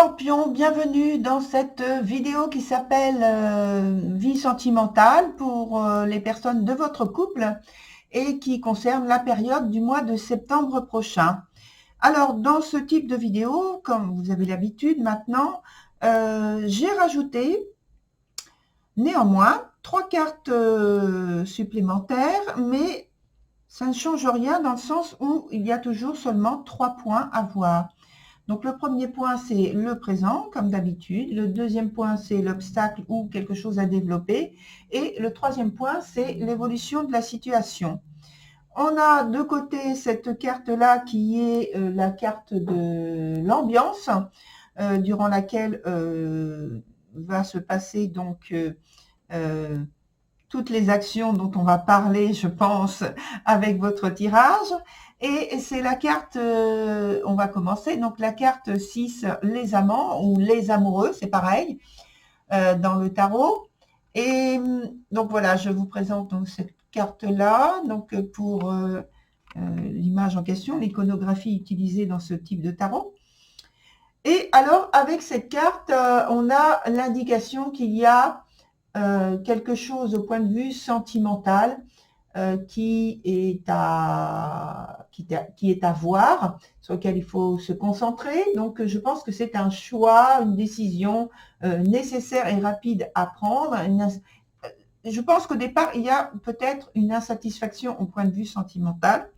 Scorpion, bienvenue dans cette vidéo qui s'appelle Vie sentimentale pour les personnes de votre couple et qui concerne la période du mois de septembre prochain. Alors, dans ce type de vidéo, comme vous avez l'habitude maintenant, j'ai rajouté néanmoins 3 cartes supplémentaires, mais ça ne change rien dans le sens où il y a toujours seulement 3 points à voir. Donc, le premier point, c'est le présent, comme d'habitude. Le deuxième point, c'est l'obstacle ou quelque chose à développer. Et le troisième point, c'est l'évolution de la situation. On a de côté cette carte-là qui est la carte de l'ambiance, durant laquelle va se passer donc toutes les actions dont on va parler, je pense, avec votre tirage. Et c'est la carte, on va commencer, donc la carte 6, les amants ou les amoureux, c'est pareil, dans le tarot. Et donc voilà, je vous présente donc cette carte-là, donc pour l'image en question, l'iconographie utilisée dans ce type de tarot. Et alors, avec cette carte, on a l'indication qu'il y a quelque chose au point de vue sentimental qui est à voir, sur lequel il faut se concentrer. Donc, je pense que c'est un choix, une décision nécessaire et rapide à prendre. Je pense qu'au départ, il y a peut-être une insatisfaction au point de vue sentimental.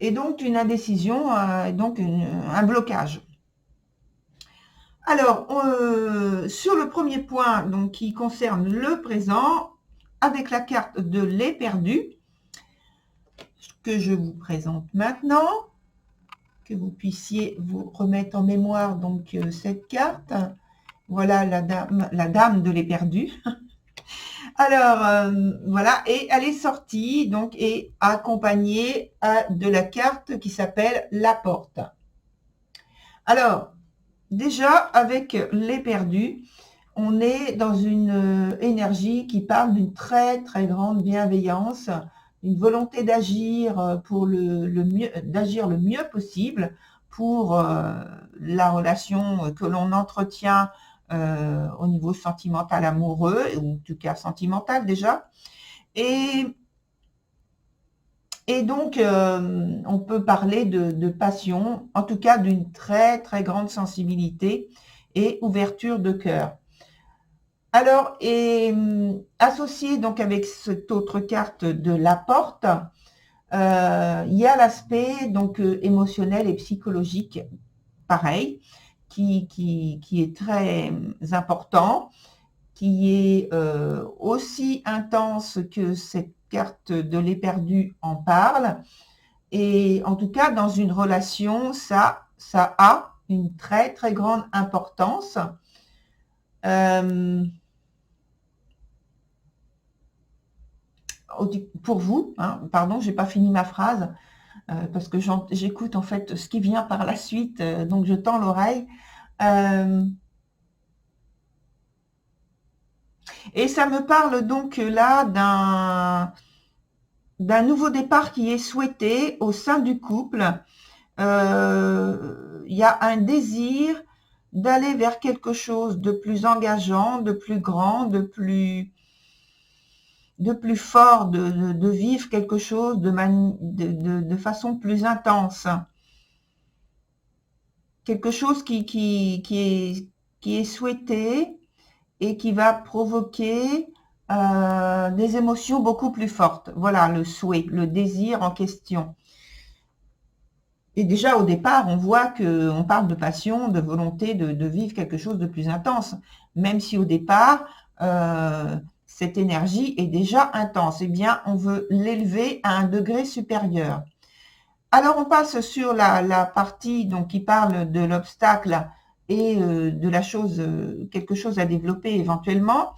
Et donc, une indécision, donc un blocage. Alors, sur le premier point, donc, qui concerne le présent, avec la carte de l'éperdu, que je vous présente maintenant, que vous puissiez vous remettre en mémoire donc cette carte. Voilà la dame de l'éperdu. Alors, voilà, et elle est sortie, donc, et accompagnée de la carte qui s'appelle la porte. Alors, déjà, avec l'éperdu, on est dans une énergie qui parle d'une très, très grande bienveillance, une volonté d'agir pour d'agir le mieux possible pour la relation que l'on entretient au niveau sentimental amoureux, ou en tout cas sentimental déjà. Et donc, on peut parler de passion, en tout cas d'une très, très grande sensibilité et ouverture de cœur. Alors, associé donc avec cette autre carte de la porte, il y a l'aspect donc émotionnel et psychologique, pareil, qui est très important, qui est aussi intense que cette carte de l'éperdu en parle. Et en tout cas, dans une relation, ça a une très, très grande importance. Pour vous, hein, pardon, j'ai pas fini ma phrase, parce que j'écoute en fait ce qui vient par la suite, donc je tends l'oreille. Et ça me parle donc là d'un nouveau départ qui est souhaité au sein du couple. Il y a un désir d'aller vers quelque chose de plus engageant, de plus grand, de plus fort, de vivre quelque chose de façon plus intense. Quelque chose qui est souhaité et qui va provoquer des émotions beaucoup plus fortes. Voilà le souhait, le désir en question. Et déjà au départ, on voit qu'on parle de passion, de volonté de vivre quelque chose de plus intense, même si au départ, cette énergie est déjà intense. Eh bien, on veut l'élever à un degré supérieur. Alors, on passe sur la partie donc, qui parle de l'obstacle et de la chose, quelque chose à développer éventuellement,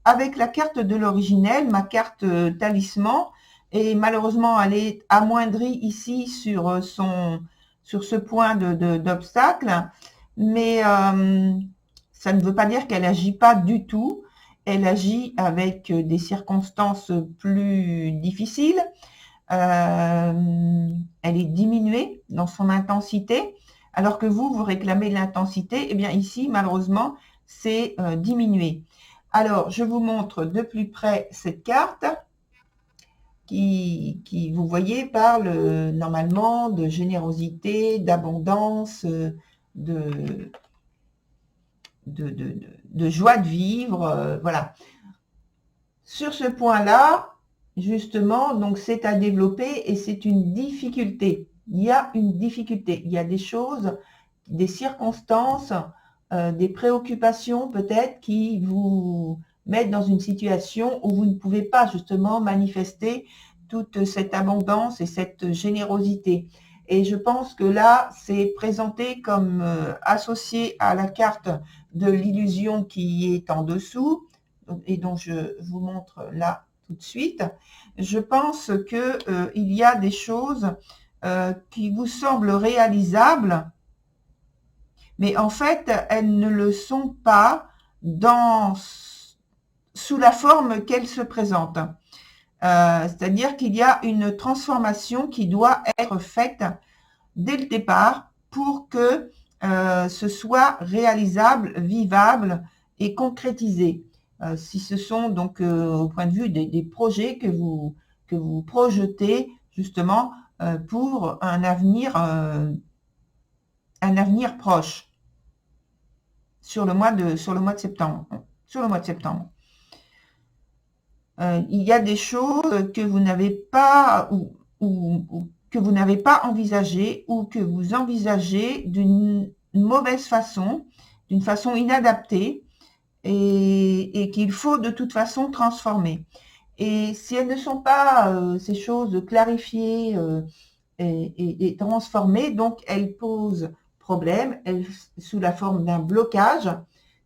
avec la carte de l'originel, ma carte talisman, et malheureusement, elle est amoindrie ici sur ce point d'obstacle, mais ça ne veut pas dire qu'elle n'agit pas du tout. Elle agit avec des circonstances plus difficiles. Elle est diminuée dans son intensité, Alors que vous réclamez l'intensité, eh bien ici, malheureusement, c'est diminué. Alors, je vous montre de plus près cette carte qui vous voyez, parle normalement de générosité, d'abondance, de joie de vivre, voilà. Sur ce point-là, justement, donc c'est à développer et c'est une difficulté. Il y a une difficulté. Il y a des choses, des circonstances, des préoccupations peut-être qui vous mettent dans une situation où vous ne pouvez pas justement manifester toute cette abondance et cette générosité. Et je pense que là, c'est présenté comme associé à la carte de l'illusion qui est en dessous et dont je vous montre là tout de suite. Je pense que il y a des choses qui vous semblent réalisables, mais en fait, elles ne le sont pas sous la forme qu'elles se présentent. C'est-à-dire qu'il y a une transformation qui doit être faite dès le départ pour que ce soit réalisable, vivable et concrétisé. Si ce sont donc au point de vue des projets que vous projetez justement pour un avenir proche sur le mois de septembre. Il y a des choses que vous n'avez pas ou que vous n'avez pas envisagées ou que vous envisagez d'une mauvaise façon, d'une façon inadaptée et qu'il faut de toute façon transformer. Et si elles ne sont pas ces choses clarifiées et transformées, donc elles posent problème, sous la forme d'un blocage,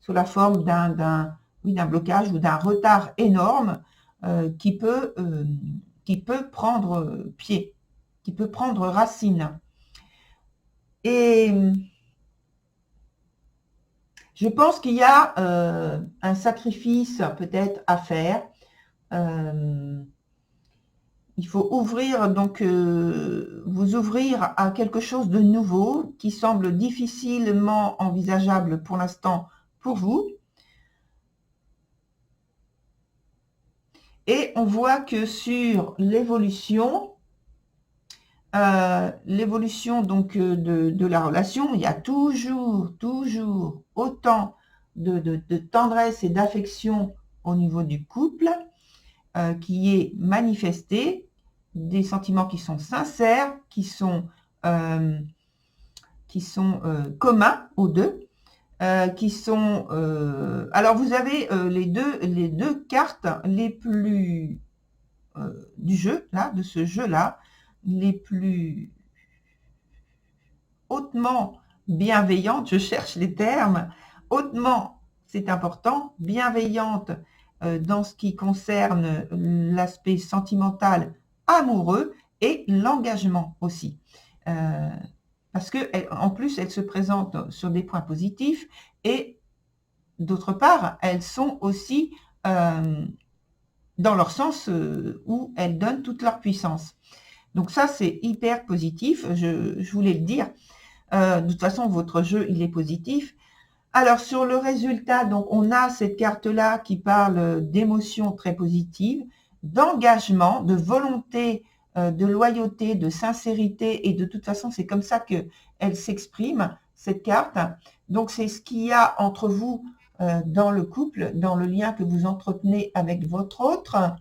sous la forme d'un blocage ou d'un retard énorme qui peut prendre pied, qui peut prendre racine. Et je pense qu'il y a un sacrifice peut-être à faire. Il faut ouvrir, donc vous ouvrir à quelque chose de nouveau qui semble difficilement envisageable pour l'instant pour vous. Et on voit que sur l'évolution donc de la relation, il y a toujours autant de tendresse et d'affection au niveau du couple qui est manifesté, des sentiments qui sont sincères, qui sont communs aux deux, qui sont alors vous avez les deux cartes les plus du jeu là, de ce jeu là, les plus hautement bienveillantes, je cherche les termes, hautement, c'est important, bienveillantes dans ce qui concerne l'aspect sentimental, amoureux et l'engagement aussi. Parce que en plus, elles se présentent sur des points positifs et d'autre part, elles sont aussi dans leur sens où elles donnent toute leur puissance. Donc ça, c'est hyper positif, je voulais le dire. De toute façon, votre jeu, il est positif. Alors, sur le résultat, donc on a cette carte-là qui parle d'émotions très positives, d'engagement, de volonté, de loyauté, de sincérité, et de toute façon, c'est comme ça qu'elle s'exprime, cette carte. Donc, c'est ce qu'il y a entre vous dans le couple, dans le lien que vous entretenez avec votre autre.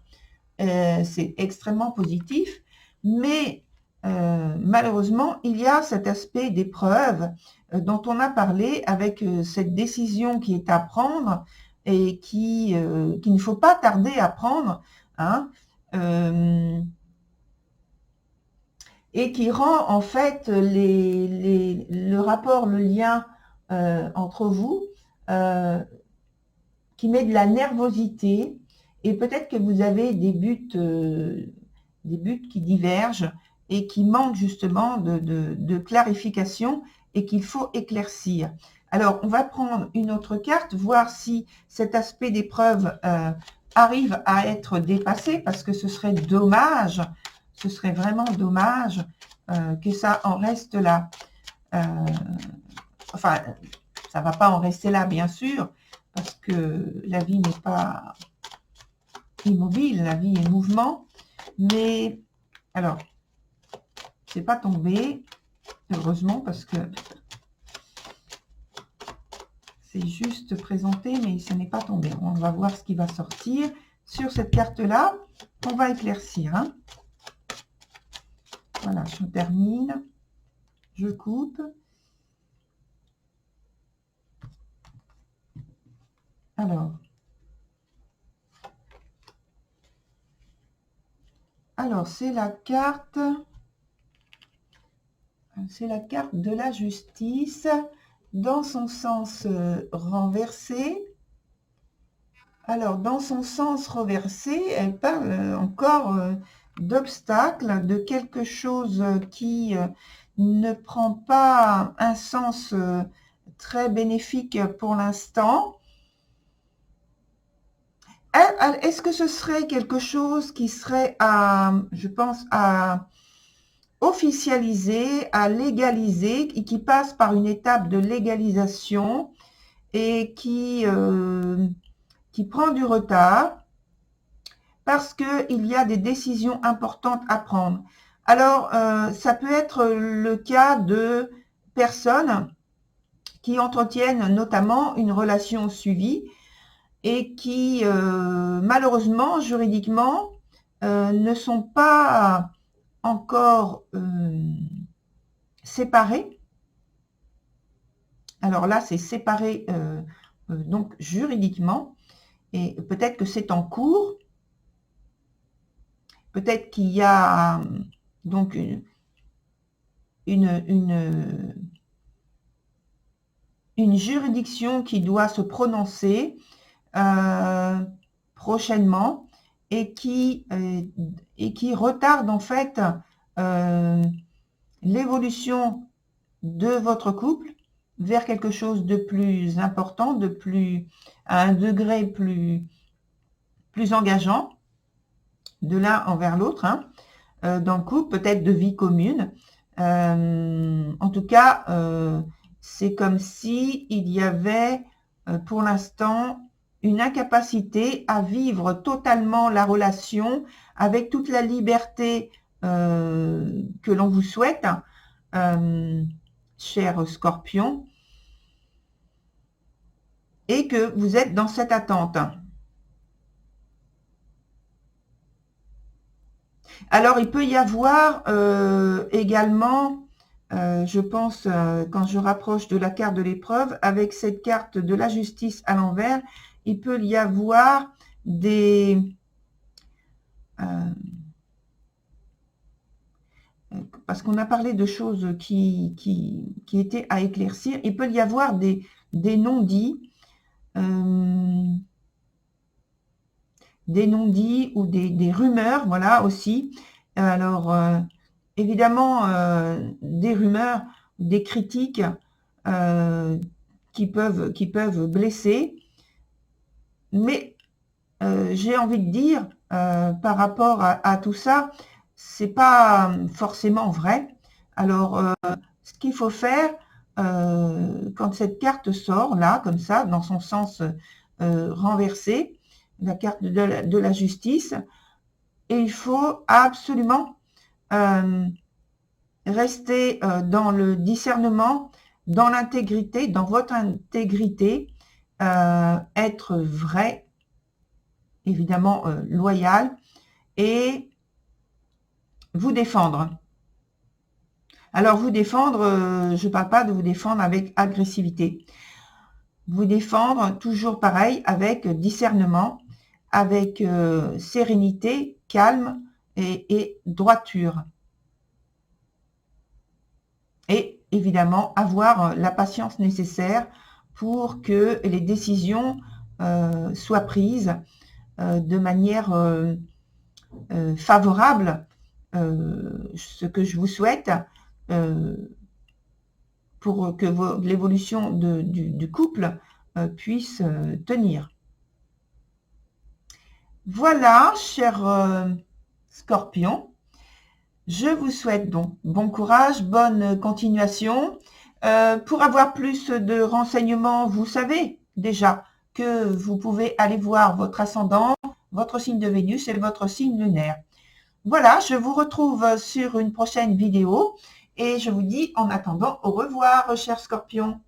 C'est extrêmement positif, mais malheureusement, il y a cet aspect d'épreuve dont on a parlé avec cette décision qui est à prendre et qu'il ne faut pas tarder à prendre, hein, et qui rend en fait le rapport, le lien entre vous, qui met de la nervosité, et peut-être que vous avez des buts qui divergent et qui manquent justement de clarification et qu'il faut éclaircir. Alors, on va prendre une autre carte, voir si cet aspect d'épreuve arrive à être dépassé, parce que ce serait dommage, ce serait vraiment dommage que ça en reste là. enfin, ça ne va pas en rester là, bien sûr, parce que la vie n'est pas immobile, la vie est mouvement. Mais, alors, c'est pas tombé, heureusement, parce que c'est juste présenté, mais ce n'est pas tombé. On va voir ce qui va sortir. Sur cette carte-là, on va éclaircir. Hein. Voilà, je termine. Je coupe. Alors c'est la carte de la justice dans son sens renversé. Alors, dans son sens renversé, elle parle encore d'obstacles, de quelque chose qui ne prend pas un sens très bénéfique pour l'instant. Est-ce que ce serait quelque chose qui serait je pense, à officialiser, à légaliser, et qui passe par une étape de légalisation et qui prend du retard parce qu'il y a des décisions importantes à prendre. Alors, ça peut être le cas de personnes qui entretiennent notamment une relation suivie et qui, malheureusement, juridiquement, ne sont pas encore séparées. Alors là, c'est séparé donc juridiquement, et peut-être que c'est en cours. Peut-être qu'il y a donc une juridiction qui doit se prononcer prochainement et qui retarde en fait l'évolution de votre couple vers quelque chose de plus important, à un degré plus engageant de l'un envers l'autre, hein, dans le couple, peut-être de vie commune. En tout cas, c'est comme si il y avait pour l'instant une incapacité à vivre totalement la relation avec toute la liberté que l'on vous souhaite, cher Scorpion, et que vous êtes dans cette attente. Alors, il peut y avoir également, je pense, quand je rapproche de la carte de l'épreuve, avec cette carte de la justice à l'envers, il peut y avoir des... parce qu'on a parlé de choses qui étaient à éclaircir, il peut y avoir des non-dits, ou des rumeurs, voilà, aussi. Alors, évidemment, des rumeurs, des critiques qui peuvent blesser, mais j'ai envie de dire, par rapport à tout ça, c'est pas forcément vrai. Alors, ce qu'il faut faire, quand cette carte sort, là, comme ça, dans son sens renversé, la carte de la justice, et il faut absolument rester dans le discernement, dans l'intégrité, dans votre intégrité, être vrai, évidemment loyal, et vous défendre. Alors vous défendre, je ne parle pas de vous défendre avec agressivité. Vous défendre toujours pareil, avec discernement, avec sérénité, calme et droiture. Et évidemment, avoir la patience nécessaire pour que les décisions soient prises de manière favorable, ce que je vous souhaite, pour que l'évolution du couple puisse tenir. Voilà, cher Scorpion, je vous souhaite donc bon courage, bonne continuation. Pour avoir plus de renseignements, vous savez déjà que vous pouvez aller voir votre ascendant, votre signe de Vénus et votre signe lunaire. Voilà, je vous retrouve sur une prochaine vidéo et je vous dis en attendant au revoir, chers scorpions.